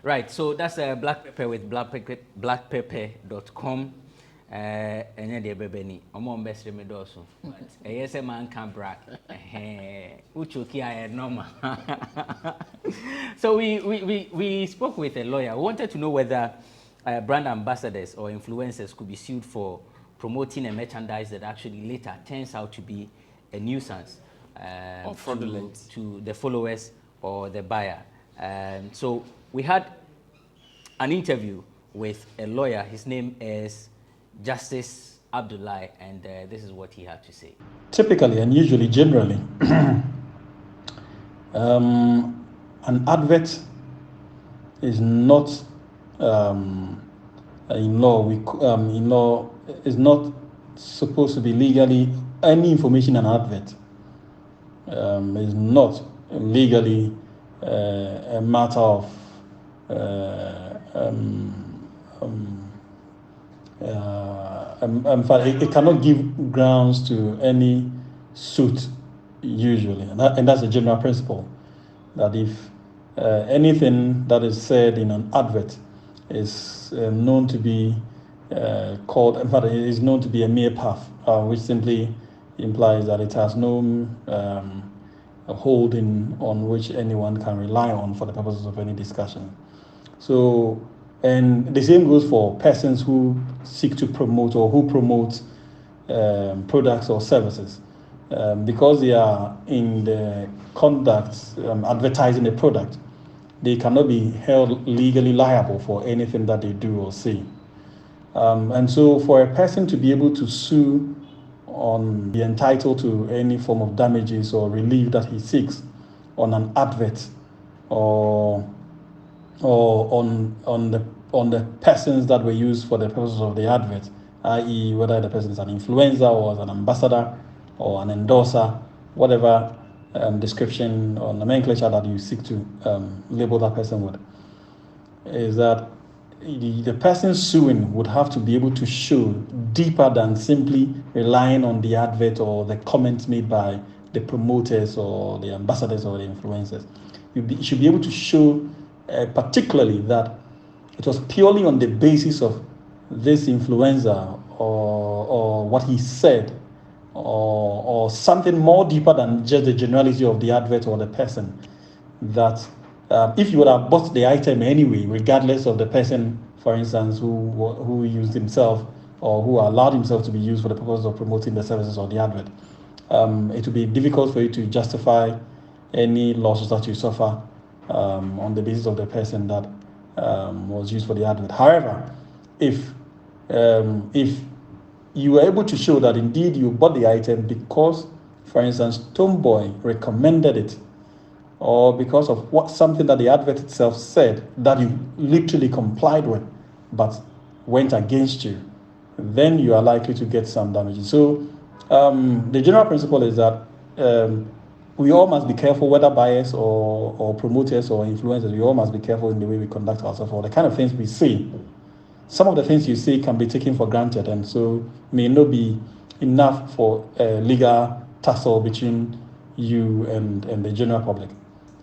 Right, so that's Black Pepper with blackpepper.com. And then the baby, I'm on best remedy also. Yes, a man can brag. Uchuki, I normal. So we spoke with a lawyer. We wanted to know whether brand ambassadors or influencers could be sued for promoting a merchandise that actually later turns out to be a nuisance or fraudulent to the followers or the buyer. So we had an interview with a lawyer. His name is Justice Abdullahi, and this is what he had to say. Typically and usually, generally, an advert is not in law is not supposed to be legally, any information in an advert is not legally a matter of it cannot give grounds to any suit usually, and that's a general principle, that if anything that is said in an advert is known to be called, in fact, it is known to be a mere path, which simply implies that it has no holding on which anyone can rely on for the purposes of any discussion. So, and the same goes for persons who seek to promote or who promote products or services. Because they are in the conduct advertising a product, they cannot be held legally liable for anything that they do or say. And so for a person to be able to sue on, be entitled to any form of damages or relief that he seeks on an advert or on the persons that were used for the purposes of the advert, i.e. whether the person is an influencer or an ambassador or an endorser, whatever description or nomenclature that you seek to label that person with, is that the person suing would have to be able to show deeper than simply relying on the advert or the comments made by the promoters or the ambassadors or the influencers. You should be able to show particularly that it was purely on the basis of this influencer or what he said or something more deeper than just the generality of the advert or the person, that if you would have bought the item anyway, regardless of the person, for instance, who used himself or who allowed himself to be used for the purpose of promoting the services or the advert, it would be difficult for you to justify any losses that you suffer on the basis of the person that was used for the advert. However, if you were able to show that indeed you bought the item because, for instance, Stonebwoy recommended it, or because of something that the advert itself said that you literally complied with but went against you, then you are likely to get some damages. So the general principle is that we all must be careful, whether buyers or promoters or influencers, we all must be careful in the way we conduct ourselves or the kind of things we say. Some of the things you say can be taken for granted and so may not be enough for a legal tussle between you and the general public.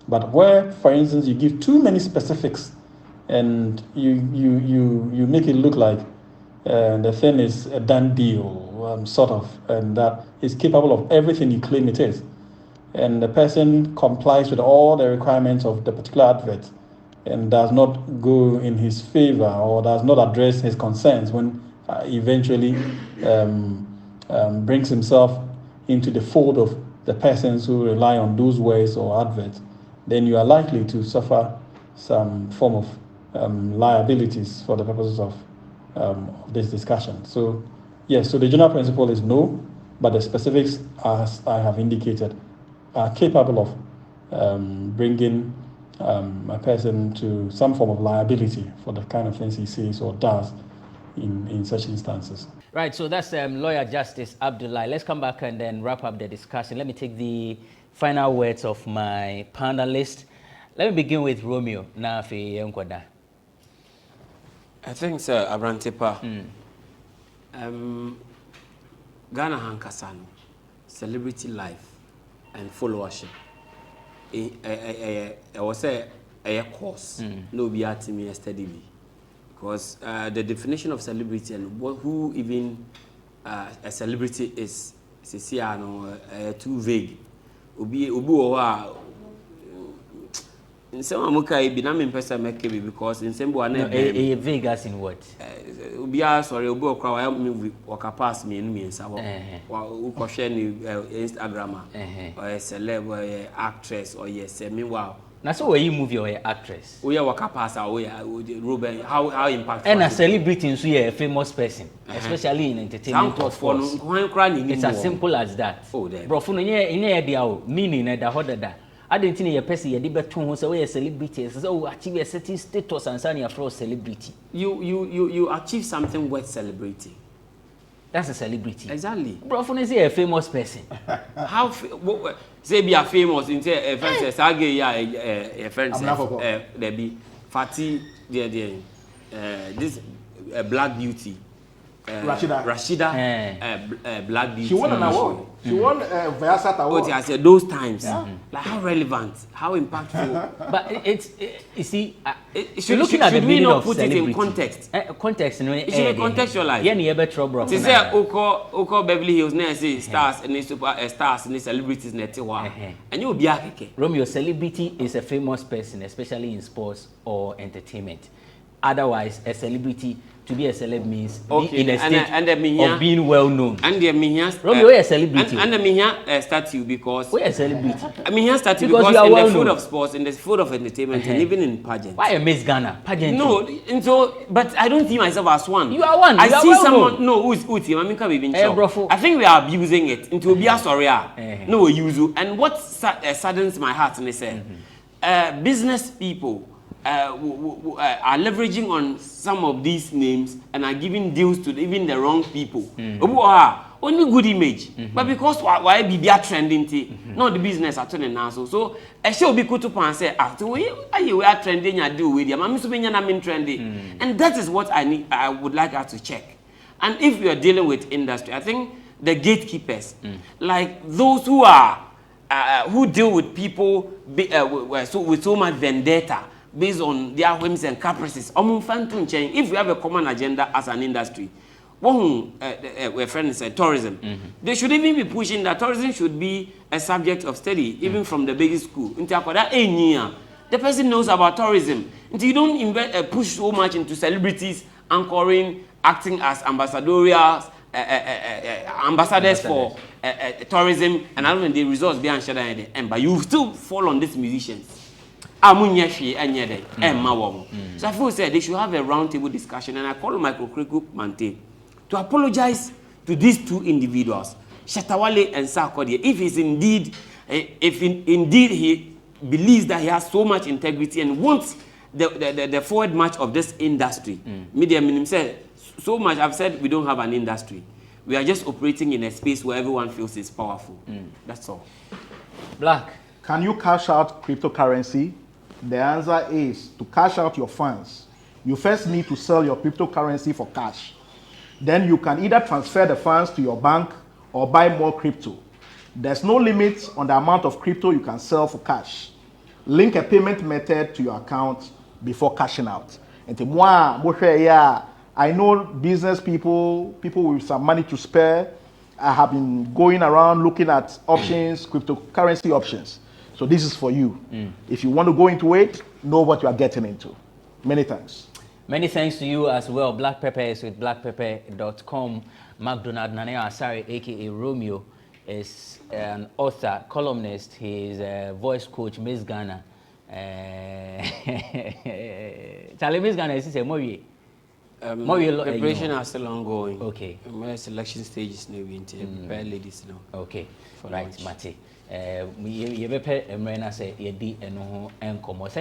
But where, for instance, you give too many specifics and you make it look like the thing is a done deal, sort of, and that is capable of everything you claim it is, and the person complies with all the requirements of the particular advert and does not go in his favor or does not address his concerns when eventually brings himself into the fold of the persons who rely on those words or adverts, then you are likely to suffer some form of liabilities for the purposes of this discussion. So, yes, so the general principle is no, but the specifics, as I have indicated, are capable of bringing a person to some form of liability for the kind of things he says or does in such instances. Right, so that's Lawyer Justice Abdullahi. Let's come back and then wrap up the discussion. Let me take the final words of my panelists. Let me begin with Romeo. I think, sir, Abrantepa, Ghana Hankasano, celebrity life and followership. I would say a course, no be at me yesterday. Because the definition of celebrity and who even a celebrity is too vague. Ubi in some amuka be na me person make because in some one a vague as in what? Ubi sorry ubi okra me waka pass me in me nsabo. Who ko share ni Instagram or a celeb or a actress or yes meanwhile Now, so where you move your actress? We are Wakapasa, we are Ruben. How impactful? And a celebrity, so you're a famous person, especially in entertainment. Of course. It's as simple as that. Oh, there. Bro, for no meaning that. I didn't think a person you did to so a celebrity. So achieve a certain status and sign your for celebrity. You achieve something worth celebrating. That's a celebrity. Exactly. Bro, for a famous person. How say be a famous in a friend says a friend says there be Fatty this Black Beauty. Rashida Black Beauty. She won an award. She won a Viasat award. I said those times. Like how relevant, how impactful. But you see, should we not put it in context? Context, no. It should be contextualized. Yeah, never trouble. They say Oko Beverly Hills, now say stars and super stars and celebrities, and you will be a Romeo, celebrity is a famous person, especially in sports or entertainment. Otherwise, a celebrity, to be a celeb means be in a state of being well known. And the Mihias, Romeo, we're a celebrity. And the Mihia statue because we're a celebrity. Mihia statue because in the field of sports, in the field of entertainment, and even in pageants. Why a Miss Ghana? Pageant. No, and so, but I don't see myself as one. You are one. I see someone. No, who's Uti? I think we are abusing it into be a sorry. No, we use you. And what saddens my heart, and they say, business people. Are leveraging on some of these names and are giving deals to even the wrong people. Only good image, but because why be there trending? Not the business at all now. So I shall be good to pan say after we are trending. I do with you. I'm trending, and that is what I need. I would like us to check. And if we are dealing with industry, I think the gatekeepers, like those who are who deal with people with so much vendetta. Based on their whims and caprices, if we have a common agenda as an industry, we're friends tourism. They should even be pushing that tourism should be a subject of study, even from the basic school. The person knows about tourism. You don't push so much into celebrities anchoring, acting as ambassadors for tourism, and I don't know the results behind shadow. But you still fall on these musicians. So I feel said they should have a roundtable discussion, and I call Michael Mante to apologize to these two individuals, Shatawale and Sarkodie, if indeed he believes that he has so much integrity and wants the forward march of this industry. Media minimum said so much. I've said we don't have an industry. We are just operating in a space where everyone feels it's powerful. That's all. Black. Can you cash out cryptocurrency? The answer is to cash out your funds. You first need to sell your cryptocurrency for cash. Then you can either transfer the funds to your bank or buy more crypto. There's no limit on the amount of crypto you can sell for cash. Link a payment method to your account before cashing out. And I know business people with some money to spare. I have been going around looking at options, cryptocurrency options. So this is for you. If you want to go into it, know what you are getting into. Many thanks. Many thanks to you as well. Black Pepper is with blackpepper.com. McDonald Nanea Asari, aka Romeo, is an author, columnist. He is a voice coach, Miss Ghana. Charlie, Miss Ghana is a movie. Preparation are still ongoing. Okay. My selection stage is now in prepare ladies now. Okay. Right, Mate. Thank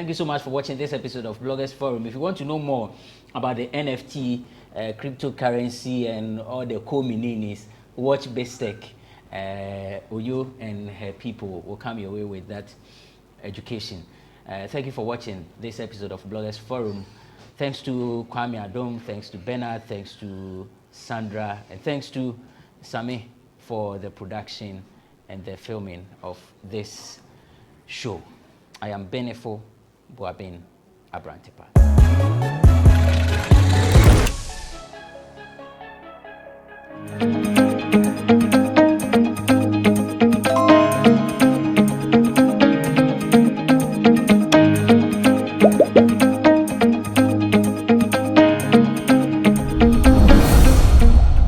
you so much for watching this episode of Bloggers Forum. If you want to know more about the NFT, cryptocurrency, and all the co-mininis, watch Biz Tech. Oyo and her people will come your way with that education. Thank you for watching this episode of Bloggers Forum. Thanks to Kwame Adom, thanks to Bernard, thanks to Sandra, and thanks to Sami for the production and the filming of this show. I am Benefo Boabin Abrantepa.